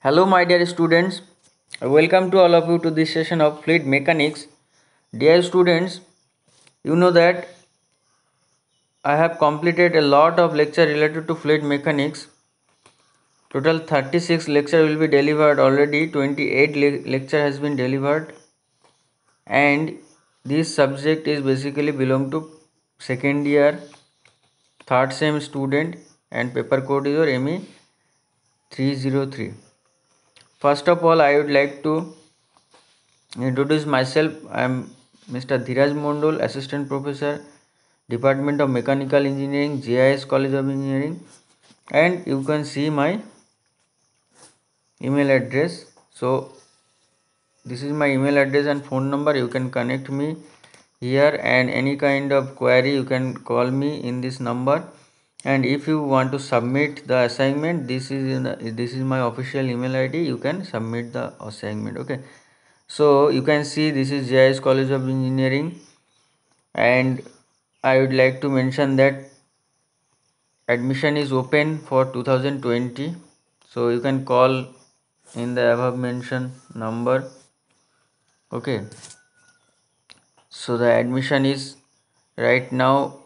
Hello, my dear students. Welcome to all of you to this session of fluid mechanics. Dear students, you know that I have completed a lot of lecture related to fluid mechanics. Total 36 lecture will be delivered already. 28 lecture has been delivered, and this subject is basically belong to second year, third sem student, and paper code is your ME 303. First of all, I would like to introduce myself. I am Mr. Dhiraj Mondol, Assistant Professor, Department of Mechanical Engineering, JIS College of Engineering, and you can see my email address. So this is my email address and phone number. You can connect me here, and any kind of query you can call me in this number. And if you want to submit the assignment, this is my official email ID. You can submit the assignment. Okay. So you can see this is JIS College of Engineering, and I would like to mention that admission is open for 2020. So you can call in the above mentioned number. Okay. So the admission is right now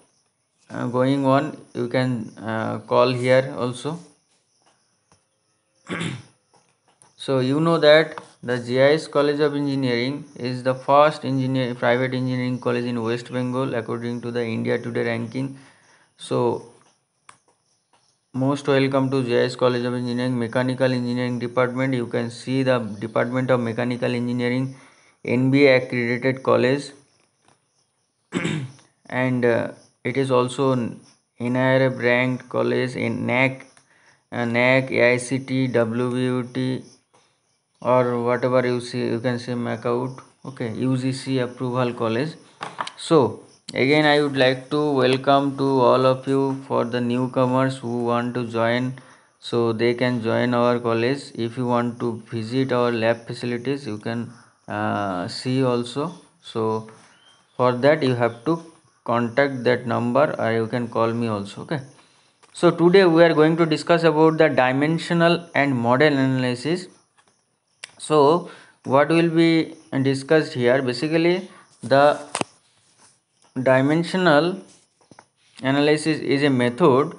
going on. You can call here also. So you know that the JIS College of Engineering is the first private engineering college in West Bengal according to the India Today ranking. So most welcome to JIS College of Engineering Mechanical Engineering Department. You can see the Department of Mechanical Engineering NBA accredited college, and it is also NIRF ranked college in NAC, AICT, WBUT, or whatever you see, you can say MACOUT. Okay, UGC approval college. So again, I would like to welcome to all of you for the newcomers who want to join, so they can join our college. If you want to visit our lab facilities, you can see also. So for that you have to contact that number, or you can call me also. Okay. So today we are going to discuss about the dimensional and model analysis. So what will be discussed here, basically the dimensional analysis is a method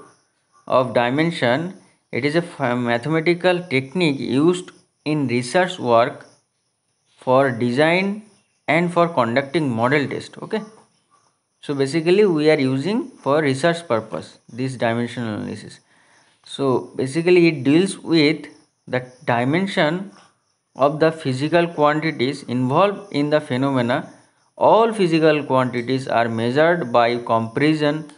of dimension. It is a mathematical technique used in research work for design and for conducting model test. Okay. So basically we are using for research purpose this dimensional analysis. So basically it deals with the dimension of the physical quantities involved in the phenomena. All physical quantities are measured by comparison,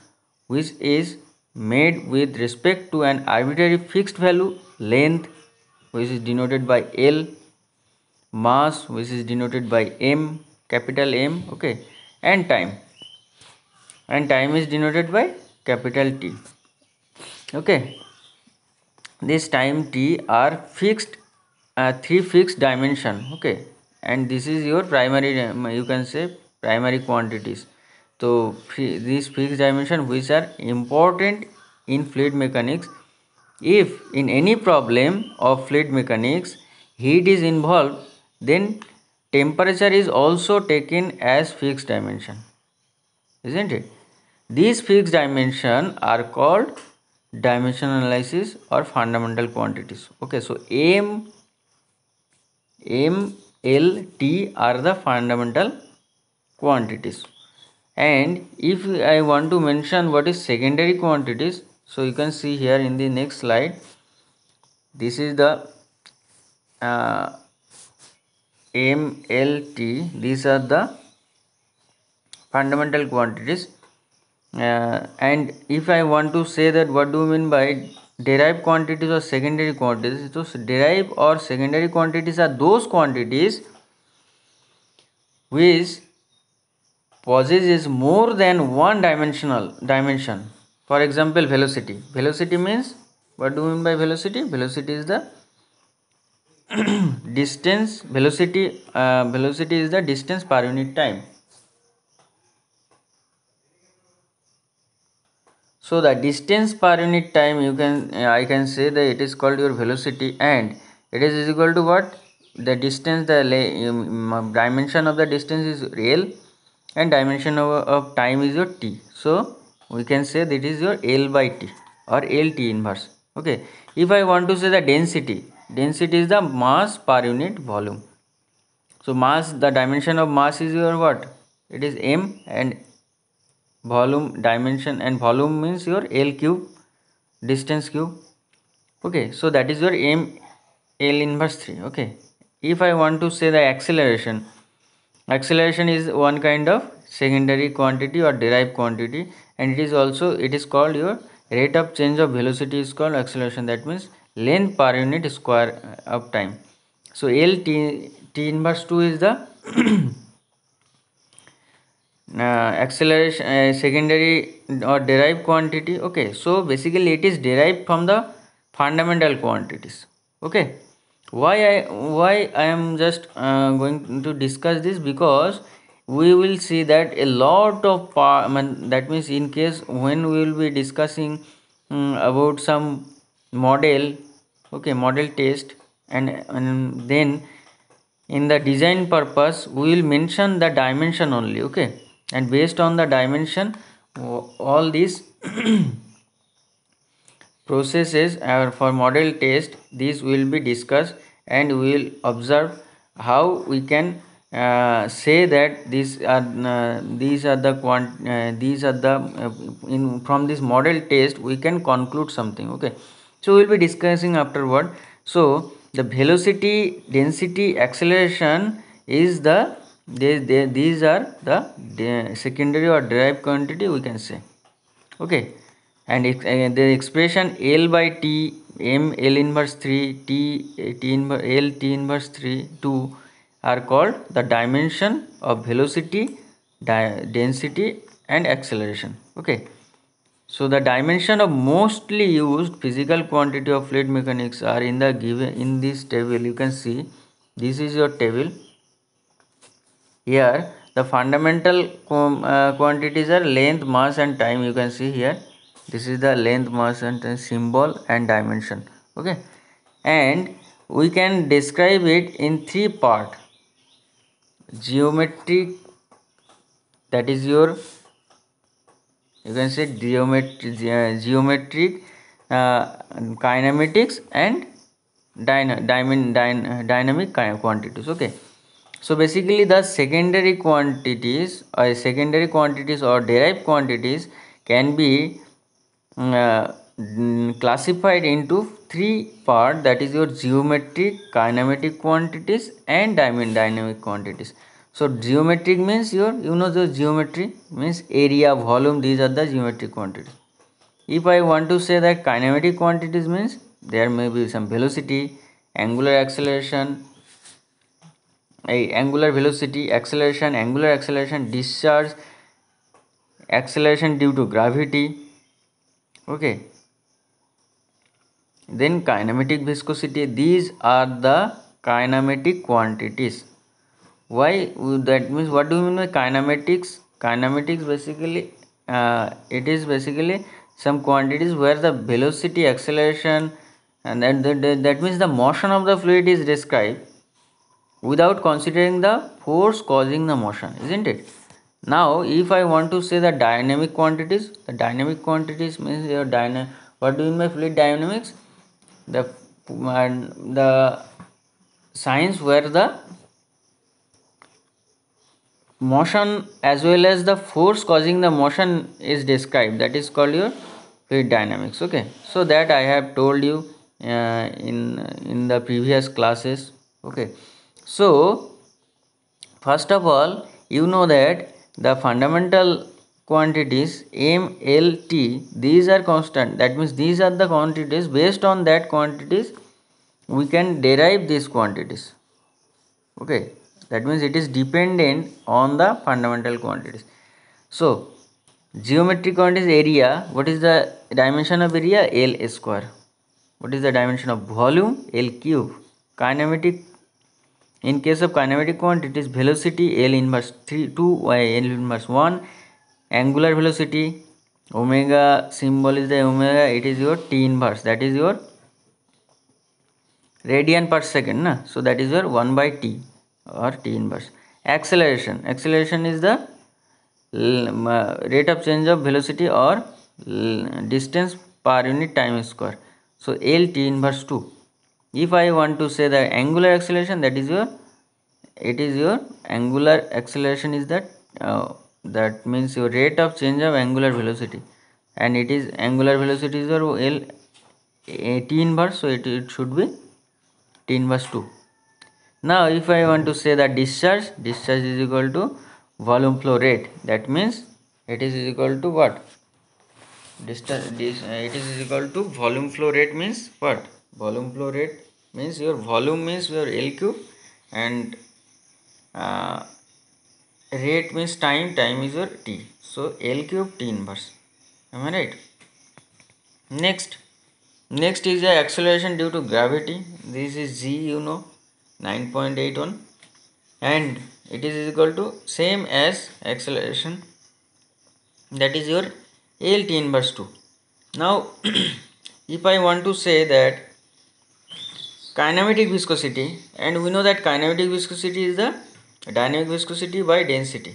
which is made with respect to an arbitrary fixed value, length, which is denoted by L, mass, which is denoted by M, capital M, okay, and time. And time is denoted by capital T. Okay. This time T are fixed, three fixed dimension. Okay, and this is your primary, you can say primary quantities. So these fixed dimension which are important in fluid mechanics. If in any problem of fluid mechanics heat is involved, then temperature is also taken as fixed dimension, isn't it? These fixed dimensions are called dimension analysis or fundamental quantities. Okay, so M, L, T are the fundamental quantities. And if I want to mention what is secondary quantities, so you can see here in the next slide. This is the uh, M, L, T. These are the fundamental quantities. And if I want to say that what do you mean by derived quantities or secondary quantities, so derived or secondary quantities are those quantities which possesses more than one dimension. For example, velocity means, what do you mean by velocity is the distance. Velocity is the distance per unit time. So the distance per unit time, I can say that it is called your velocity, and It is equal to what? The distance, the dimension of the distance is L, and dimension of time is your T. So we can say that is your L by T or LT inverse. Okay. If I want to say the density is the mass per unit volume. So mass, the dimension of mass is your what? It is M, and volume dimension, and volume means your L cube, distance cube. Okay, so that is your M L inverse 3. Okay, if I want to say the acceleration is one kind of secondary quantity or derived quantity, and it is called your rate of change of velocity is called acceleration. That means length per unit square of time. So T inverse 2 is the acceleration, secondary or derived quantity. Okay, so basically it is derived from the fundamental quantities. Okay, why I am just going to discuss this, because we will see that a lot of that means in case when we will be discussing about some model, okay, model test, and then in the design purpose we will mention the dimension only. Okay, and based on the dimension, all these processes are for model test, these will be discussed, and we will observe how we can say that these are the in from this model test we can conclude something. Okay, so we will be discussing afterward. So the velocity, density, acceleration is these are the secondary or derived quantity, we can say. Okay, and the expression L by T, M L inverse 3, T inverse L T inverse 3 2 are called the dimension of velocity, density, and acceleration. Okay, so the dimension of mostly used physical quantity of fluid mechanics are in the given in this table. You can see this is your table. Here the fundamental quantities are length, mass, and time. You can see here this is the length, mass, and symbol and dimension. Okay, and we can describe it in three part: geometric, that is your, you can say geometric, kinematics, and dynamic quantities. Okay, so basically the secondary quantities or derived quantities can be classified into three part, that is your geometric, kinematic quantities, and dynamic quantities. So geometric means the geometry means area, volume, these are the geometric quantities. If I want to say that kinematic quantities means there may be some velocity, angular acceleration, angular velocity, angular acceleration, discharge, acceleration due to gravity. Okay, then kinematic viscosity, these are the kinematic quantities. Why? That means, what do you mean by kinematics? Kinematics basically it is basically some quantities where the velocity, acceleration, and that means the motion of the fluid is described without considering the force causing the motion, isn't it? Now if I want to say the dynamic quantities, means your what do you mean by fluid dynamics? The science where the motion as well as the force causing the motion is described, that is called your fluid dynamics. Okay, so that I have told you in the previous classes. Okay, so first of all, you know that the fundamental quantities M, L, T, these are constant. That means these are the quantities. Based on that quantities, we can derive these quantities. Okay, that means it is dependent on the fundamental quantities. So geometric quantities, area. What is the dimension of area? L square. What is the dimension of volume? L cube. Kinematic, in case of kinematic quantities, velocity L inverse 3 2 L inverse 1. Angular velocity, omega symbol is the omega, it is your T inverse, that is your radian per second na, so that is your 1 by t or t inverse. Acceleration is the rate of change of velocity or distance per unit time square, so L t inverse 2. If I want to say the angular acceleration, that is your angular acceleration is that means your rate of change of angular velocity, and it is angular velocity is your L t inverse, so it should be t inverse 2. Now if I want to say that discharge is equal to volume flow rate, that means it is equal to what? It is equal to volume flow rate means what? Volume flow rate means your volume means your L cube, and uh, rate means time is your t, so L cube t inverse. Am I right? Next is the acceleration due to gravity. This is g, 9.81, and it is equal to same as acceleration, that is your L t inverse 2. Now if I want to say that kinematic viscosity, and we know that kinematic viscosity is the dynamic viscosity by density.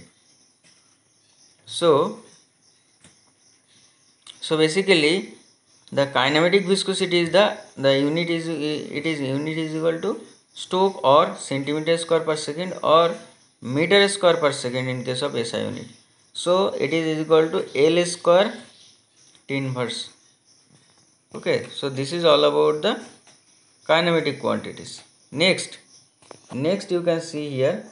So basically the kinematic viscosity is the unit is equal to Stoke or centimeter square per second or meter square per second in case of SI unit. So it is equal to L square T inverse. Okay, so this is all about the kinematic quantities. Next you can see here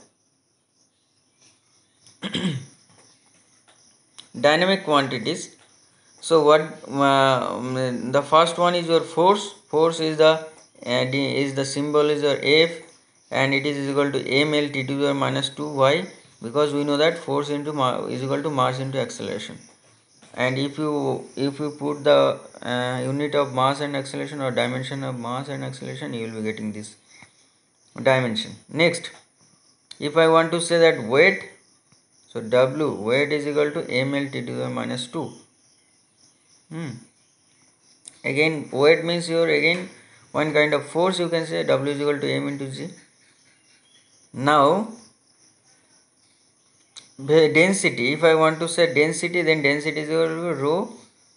dynamic quantities. So what the first one is your force is the symbol is your F, and it is equal to ml t to the minus 2 y, because we know that force into is equal to mass into acceleration, and if you put the unit of mass and acceleration or dimension of mass and acceleration, you will be getting this dimension. Next, if I want to say that weight, so W weight is equal to ml t to the minus 2. Again weight means your again one kind of force, you can say W is equal to m into g. Now density, if I want to say density, then density is equal to rho,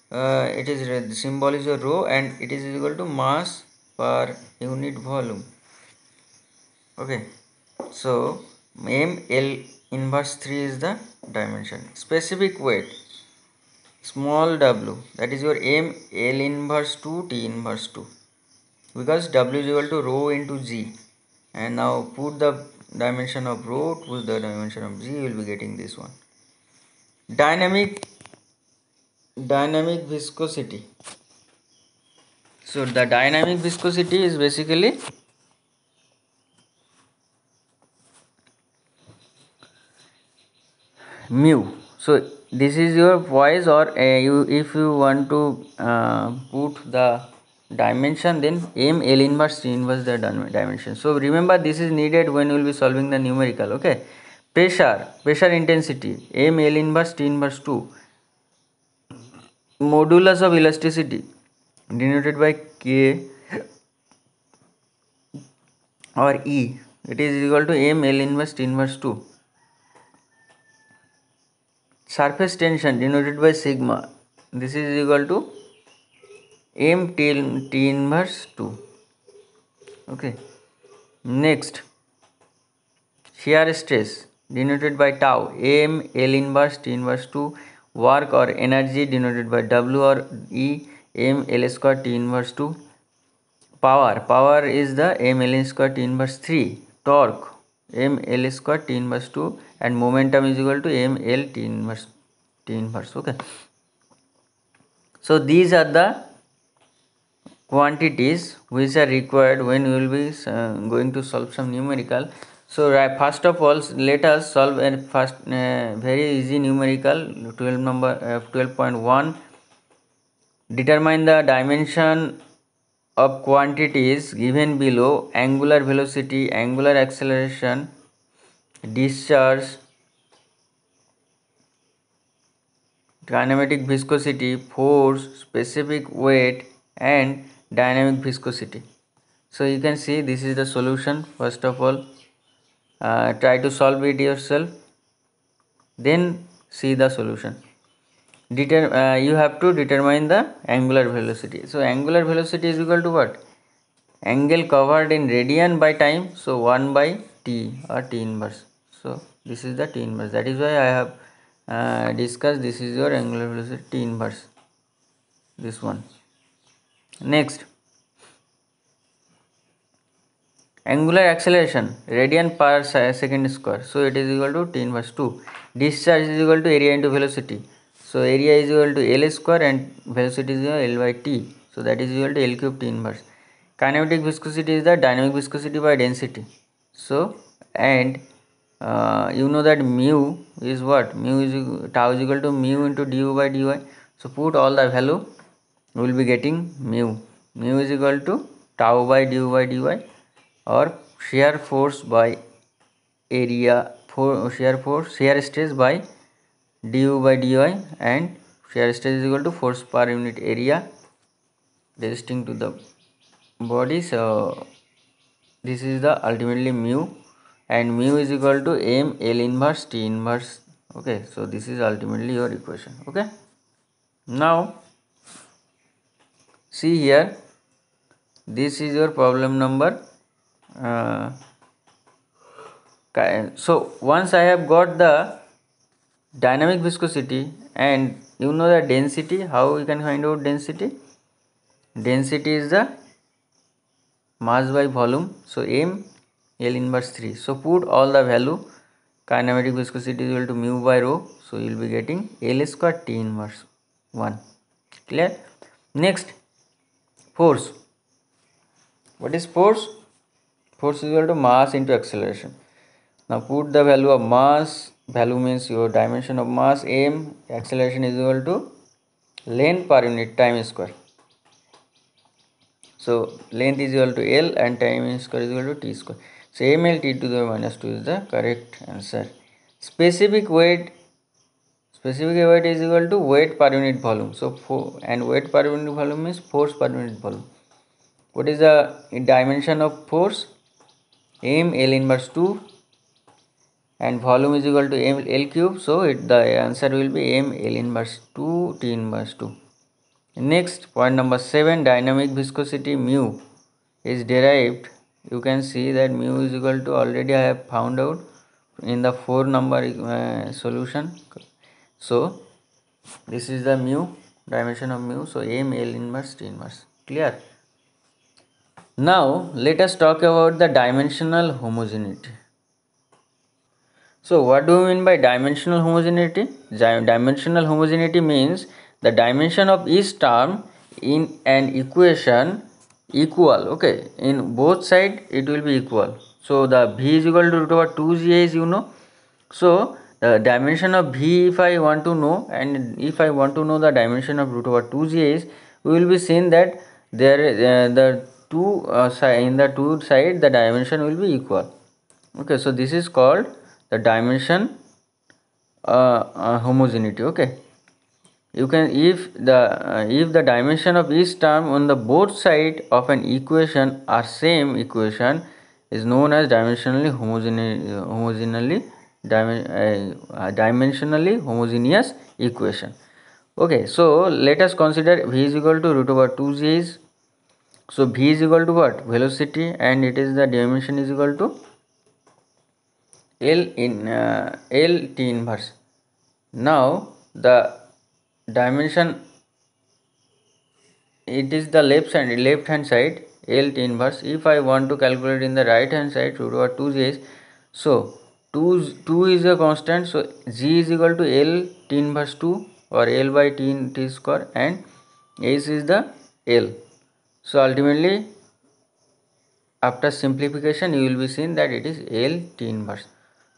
the symbol is your rho, and it is equal to mass per unit volume. Okay, so m L inverse 3 is the dimension. Specific weight, small w, that is your m L inverse 2 T inverse 2, because W is equal to rho into g, and now put the dimension of rho, put the dimension of g, you will be getting this one. Dynamic viscosity. So the dynamic viscosity is basically mu. So this is your voice, or if you want to put the dimension, then m L inverse T inverse the dimension. So remember, this is needed when you will be solving the numerical. Okay, pressure intensity, m L inverse T inverse 2. Modulus of elasticity denoted by K or E, it is equal to m L inverse T inverse 2. Surface tension denoted by sigma, this is equal to m T inverse 2. Okay, next shear stress denoted by tau, m L inverse T inverse 2. Work or energy denoted by W or E, m L square T inverse 2. Power is the m L square T inverse 3. Torque m L square T inverse 2, and momentum is equal to m L T inverse. Okay, so these are the quantities which are required when we will be going to solve some numerical. So first of all, let us solve a first very easy numerical 12.1. Determine the dimension of quantities given below: angular velocity, angular acceleration, discharge, kinematic viscosity, force, specific weight, and dynamic viscosity. So you can see this is the solution. First of all, try to solve it yourself, then see the solution. You have to determine the angular velocity. So angular velocity is equal to what? Angle covered in radian by time, so 1 by t or t inverse. So this is the t inverse. That is why I have discussed this is your angular velocity t inverse, this one. Next, angular acceleration radian per second square, so it is equal to t inverse 2. Discharge is equal to area into velocity, so area is equal to L square and velocity is equal to L by t, so that is equal to L cube t inverse. Kinematic viscosity is the dynamic viscosity by density. So and you know that mu is what? Mu is tau is equal to mu into du by dy. So put all the value, we will be getting mu. Mu is equal to tau by du by dy, or shear force by area, shear stress by du by dy, and shear stress is equal to force per unit area resisting to the body. So this is the ultimately mu, and mu is equal to m L inverse T inverse. Okay, so this is ultimately your equation. Okay, now see here, this is your problem number. So once I have got the dynamic viscosity and you know the density, how we can find out density? Density is the mass by volume, so m L inverse 3. So put all the value, kinematic viscosity is equal to mu by rho, so you will be getting L square T inverse 1. Clear? Next, force. What is force? Force is equal to mass into acceleration. Now put the value of mass, value means your dimension of mass m, acceleration is equal to length per unit time square. So length is equal to L and time square is equal to t square. So ml t to the minus 2 is the correct answer. Specific weight is equal to weight per unit volume. So and weight per unit volume means force per unit volume. What is the dimension of force? M L inverse 2 and volume is equal to m L cube. So the answer will be m L inverse 2 T inverse 2. Next, point number 7, dynamic viscosity mu is derived. You can see that mu is equal to, already I have found out in the 4 number solution. So this is the mu, dimension of mu, so m L inverse T inverse. Clear? Now let us talk about the dimensional homogeneity. So what do we mean by dimensional homogeneity? Dimensional homogeneity means the dimension of each term in an equation equal. Okay, in both sides it will be equal. So the v is equal to root over 2ga is, you know. So the dimension of v, if I want to know, and if I want to know the dimension of root over 2ga is, we will be seeing that there the two in the two side the dimension will be equal. Okay, so this is called the dimension homogeneity. Okay, you can, if the dimension of each term on the both side of an equation are same equation is known as dimensionally homogeneous equation. Okay, so let us consider v is equal to root over 2g. So v is equal to what? Velocity, and it is the dimension is equal to L T inverse. Now the dimension, it is the left hand side L T inverse. If I want to calculate in the right hand side root over 2g, so 2 is a constant, so g is equal to L T inverse 2 or L by t square, and s is the L. So ultimately after simplification you will be seeing that it is L T inverse.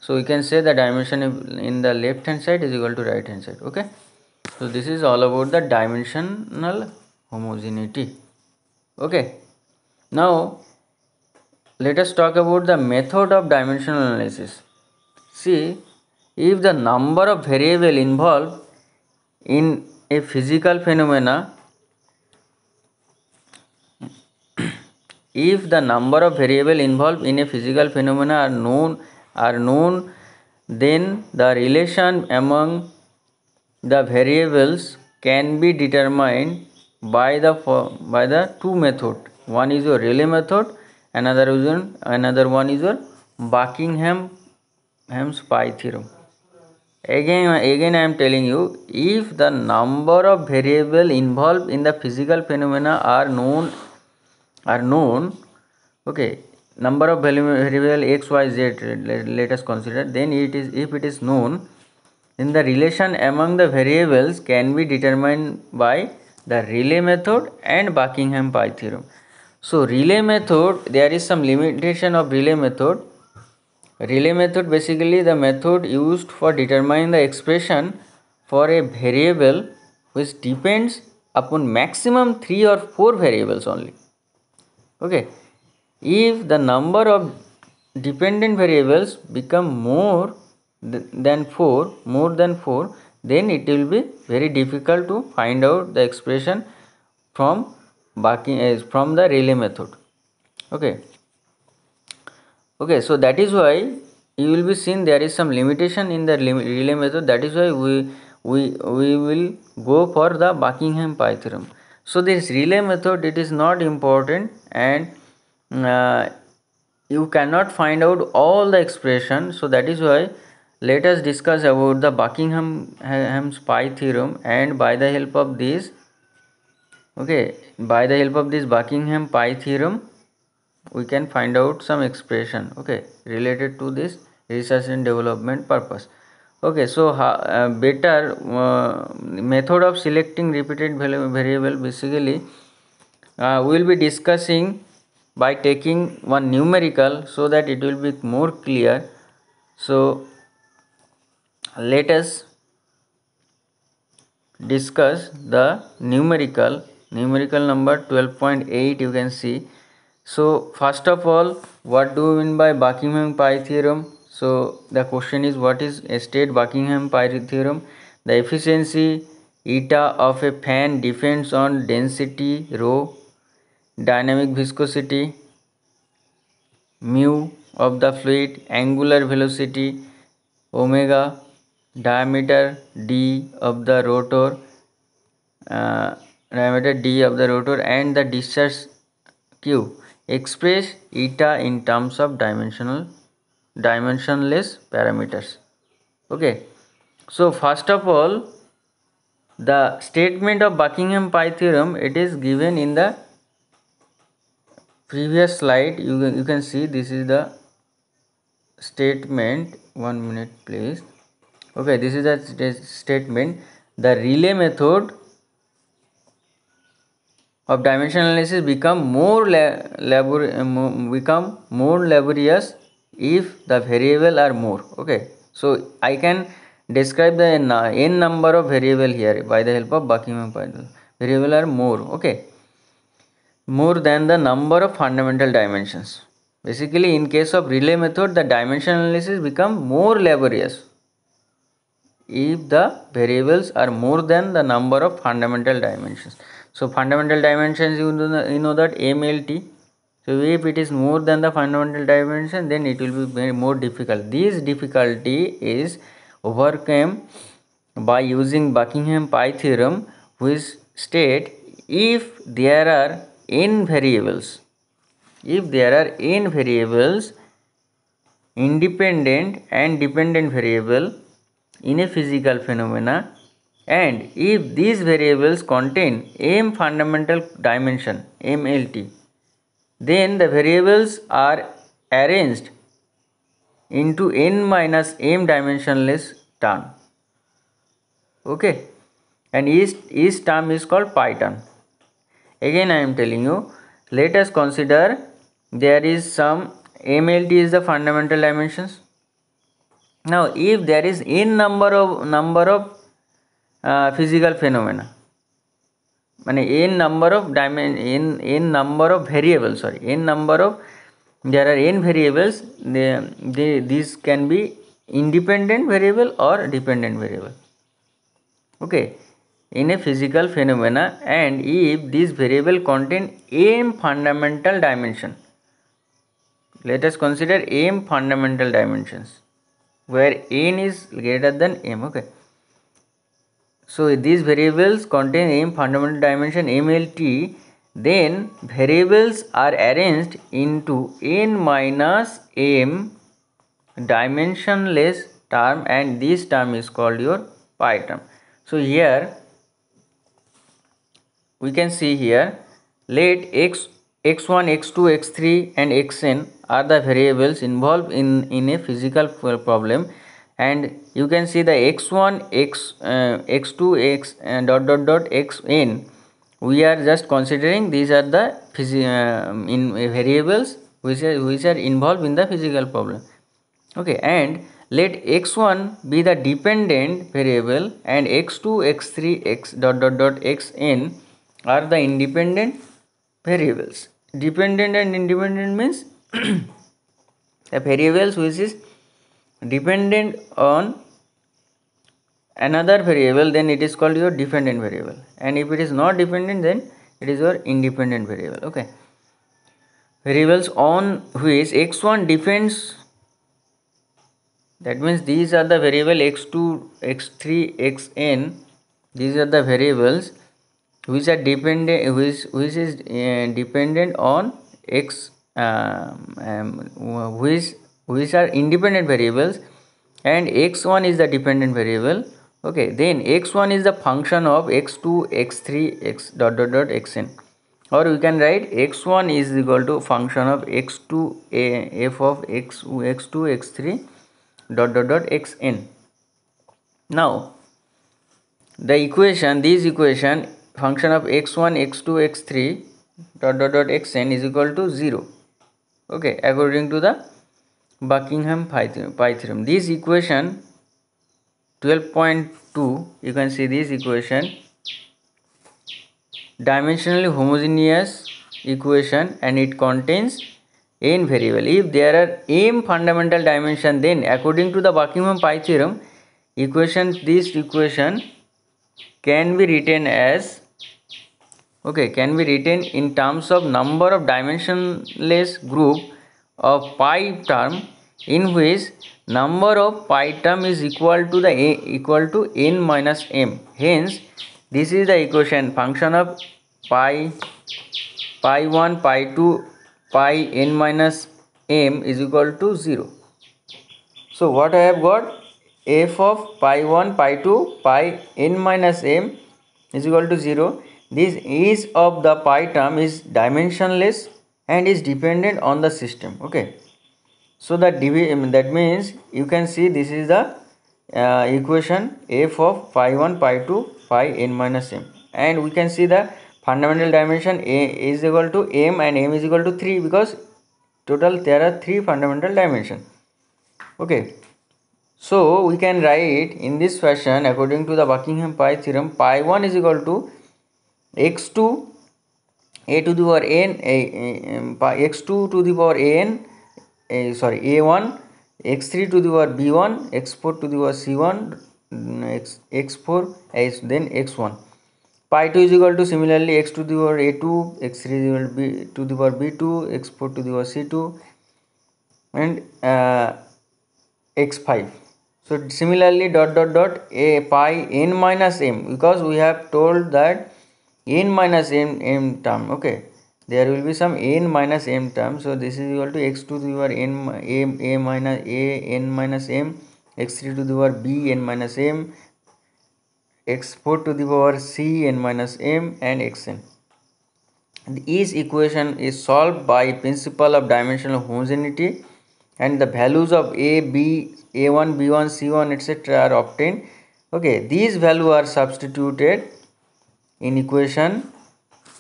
So you can say the dimension in the left hand side is equal to right hand side. Okay, so this is all about the dimensional homogeneity. Okay, now let us talk about the method of dimensional analysis. See, if the number of variables involved in a physical phenomena if the number of variables involved in a physical phenomena are known, then the relation among the variables can be determined by the two method. One is your Rayleigh method, another one is your Buckingham's pi theorem. Again I am telling you, if the number of variables involved in the physical phenomena are known, okay, number of variable x, y, z, let us consider, then if it is known, then the relation among the variables can be determined by the Rayleigh method and Buckingham pi theorem. So Rayleigh method, there is some limitation of Rayleigh method. Rayleigh method basically the method used for determining the expression for a variable which depends upon maximum 3 or 4 variables only. Okay, if the number of dependent variables become more than 4, then it will be very difficult to find out the expression from the Rayleigh method. Okay, so that is why you will be seen there is some limitation in the Rayleigh method. That is why we will go for the Buckingham pi theorem. So this Rayleigh method, it is not important, and you cannot find out all the expression. So that is why let us discuss about the Buckingham's pi theorem, and by the help of this, Buckingham pi theorem, we can find out some expression, related to this research and development purpose. So better method of selecting repeated variable, basically we will be discussing by taking one numerical, so that it will be more clear. So let us discuss the numerical number 12.8, you can see. So first of all, what do we mean by Buckingham pi theorem? So the question is, what is a state Buckingham pi theorem? The efficiency eta of a fan depends on density rho, dynamic viscosity mu of the fluid, angular velocity omega, diameter d of the rotor, and the discharge q. Express eta in terms of dimensionless parameters. So first of all, the statement of Buckingham pi theorem, it is given in the previous slide. You can see this is the statement. 1 minute please. This is the statement. The Rayleigh method of dimensional analysis become more laborious if the variable are more. So I can describe the n number of variable here by the help of Buckingham pi theorem. Variable are more than the number of fundamental dimensions. Basically, in case of Rayleigh method, the dimensional analysis become more laborious if the variables are more than the number of fundamental dimensions. So fundamental dimensions, you know that MLT. So if it is more than the fundamental dimension, then it will be very more difficult. This difficulty is overcome by using Buckingham pi theorem, which state if there are n variables, independent and dependent variable in a physical phenomena, and if these variables contain m fundamental dimension, MLT, then the variables are arranged into n minus m dimensionless term. And each term is called pi term. Again I am telling you, let us consider there is some MLT is the fundamental dimensions. Now if there is n number of physical phenomena, n number of variables, there are n variables, these can be independent variable or dependent variable. in a physical phenomena, and if this variable contain m fundamental dimension. Let us consider m fundamental dimensions where n is greater than m. Okay, so these variables contain m fundamental dimension mlt, then variables are arranged into n minus m dimensionless term, and this term is called your pi term. So here we can see here, let x1, x2, x3 and xn are the variables involved in a physical problem, and you can see the x1, x2, x xn, we are just considering these are the variables which are involved in the physical problem. Okay, and let x1 be the dependent variable and x2, x3, xn are the independent variables. Dependent and independent means a variables which is dependent on another variable, then it is called your dependent variable, and if it is not dependent, then it is your independent variable. Okay, variables on which x1 depends, that means these are the variable x2, x3, xn. These are the variables which are dependent, which is dependent on x, which are independent variables, and x1 is the dependent variable. Okay, then x1 is the function of x2, x3, xn, or we can write x1 is equal to function of x2 f of x2, x3 xn. Now the equation, this equation, function of x1, x2, x3 xn is equal to 0. Okay, according to the Buckingham pi theorem. This equation 12.2, you can see this equation dimensionally homogeneous equation, and it contains n variable. If there are m fundamental dimension, then according to the Buckingham pi theorem, this equation can be written as, okay, can be written in terms of number of dimensionless group of pi term, in which number of pi term is equal to n minus m. Hence this is the equation, function of pi 1, pi 2, pi n minus m is equal to 0. So what I have got, f of pi 1, pi 2, pi n minus m is equal to 0. This is of the pi term is dimensionless and is dependent on the system. Okay, so that means you can see this is the equation f of pi 1, pi 2, pi n minus m, and we can see the fundamental dimension a is equal to m, and m is equal to 3, because total there are 3 fundamental dimensions. Okay, so we can write in this fashion, according to the Buckingham pi theorem, pi 1 is equal to x2 a to the power n, x2 to the power an, a1, x3 to the power b1, x4 to the power c1, x4 then x1. Pi 2 is equal to similarly x to the power a2, x3 is equal to b to the power b2, x4 to the power c2, and x5. So similarly a pi n minus m, because we have told that n minus m term. Okay, there will be some n minus m term, so this is equal to x to the power n minus m, x3 to the power b n minus m, x4 to the power c n minus m, and xn. Each equation is solved by principle of dimensional homogeneity, and the values of a, b, a1, b1, c1, etc. are obtained. Okay, these values are substituted in equation,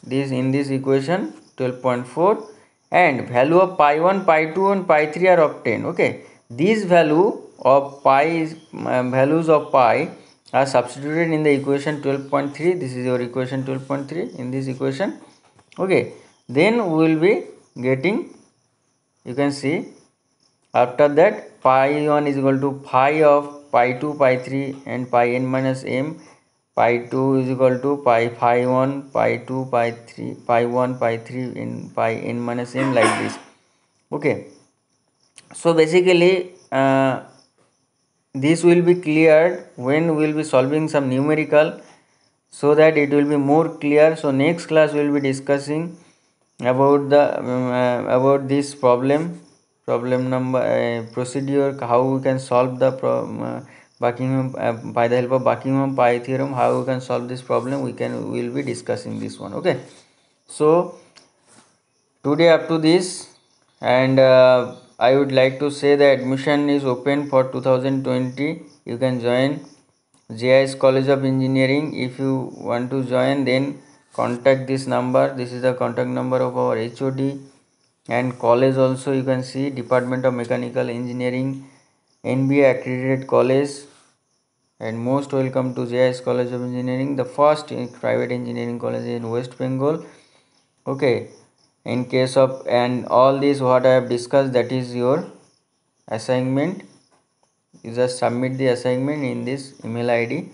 in this equation 12.4, and value of pi 1, pi 2 and pi 3 are obtained. Okay, these values of pi are substituted in the equation 12.3. This is your equation 12.3 in this equation. Okay, then we will be getting, you can see, after that pi 1 is equal to phi of pi 2, pi 3 and pi n minus m pi 2 is equal to pi phi 1 pi 2 pi 3 pi 1 pi 3 in pi n minus m, like this. Okay, so basically this will be cleared when we will be solving some numerical, so that it will be more clear. So next class we will be discussing about the about this problem number procedure, how we can solve the Buckingham by the help of Buckingham pi theorem, how we can solve this problem. We will be discussing this one. Okay, so today up to this, and I would like to say the admission is open for 2020. You can join JIS College of Engineering. If you want to join, then contact this number. This is the contact number of our HOD. And college also you can see Department of Mechanical Engineering, NBA accredited college. And most welcome to JIS College of Engineering, the first private engineering college in West Bengal. Okay, in case of, and all this what I have discussed, that is your assignment. You just submit the assignment in this email ID.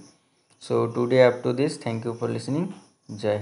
So today up to this, thank you for listening. Jai Hind.